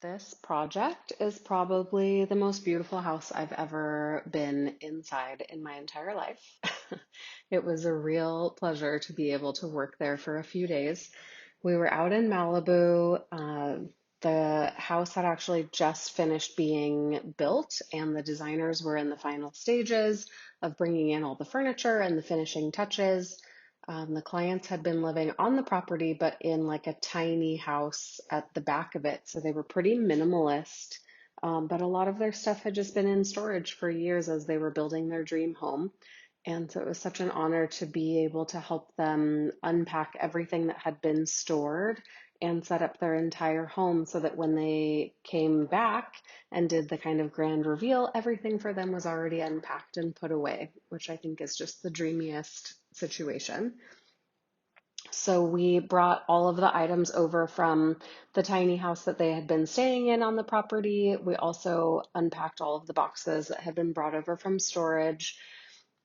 This project is probably the most beautiful house I've ever been inside in my entire life. It was a real pleasure to be able to work there for a few days. We were out in Malibu. The house had actually just finished being built, and the designers were in the final stages of bringing in all the furniture and the finishing touches. The clients had been living on the property, but in like a tiny house at the back of it. So they were pretty minimalist. But a lot of their stuff had just been in storage for years as they were building their dream home. And so it was such an honor to be able to help them unpack everything that had been stored and set up their entire home so that when they came back and did the kind of grand reveal, everything for them was already unpacked and put away, which I think is just the dreamiest situation. So we brought all of the items over from the tiny house that they had been staying in on the property. We also unpacked all of the boxes that had been brought over from storage.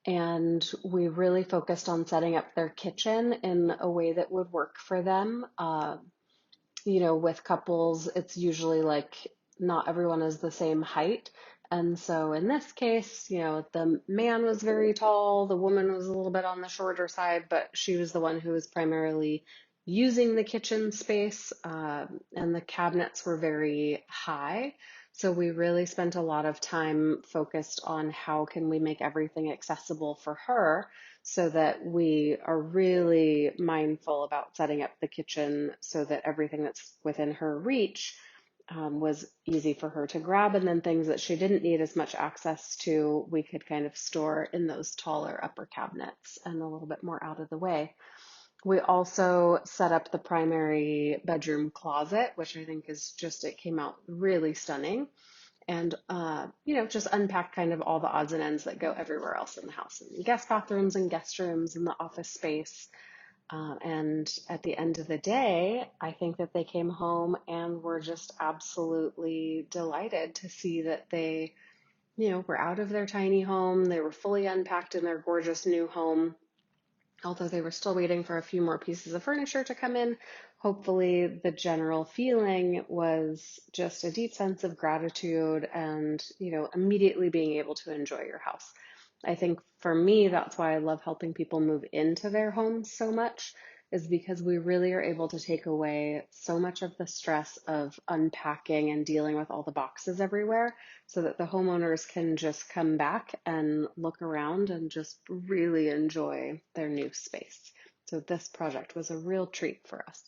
And we really focused on setting up their kitchen in a way that would work for them. With couples, it's usually like not everyone is the same height. And so in this case, the man was very tall, the woman was a little bit on the shorter side, but she was the one who was primarily using the kitchen space, and the cabinets were very high. So we really spent a lot of time focused on how can we make everything accessible for her so that we are really mindful about setting up the kitchen so that everything that's within her reach was easy for her to grab. And then things that she didn't need as much access to, we could kind of store in those taller upper cabinets and a little bit more out of the way. We also set up the primary bedroom closet, which I think is just, it came out really stunning. And, just unpack kind of all the odds and ends that go everywhere else in the house, and guest bathrooms and guest rooms and the office space. And at the end of the day, I think that they came home and were just absolutely delighted to see that they, were out of their tiny home. They were fully unpacked in their gorgeous new home. Although they were still waiting for a few more pieces of furniture to come in, hopefully the general feeling was just a deep sense of gratitude and, immediately being able to enjoy your house. I think for me, that's why I love helping people move into their homes so much, is because we really are able to take away so much of the stress of unpacking and dealing with all the boxes everywhere so that the homeowners can just come back and look around and just really enjoy their new space. So this project was a real treat for us.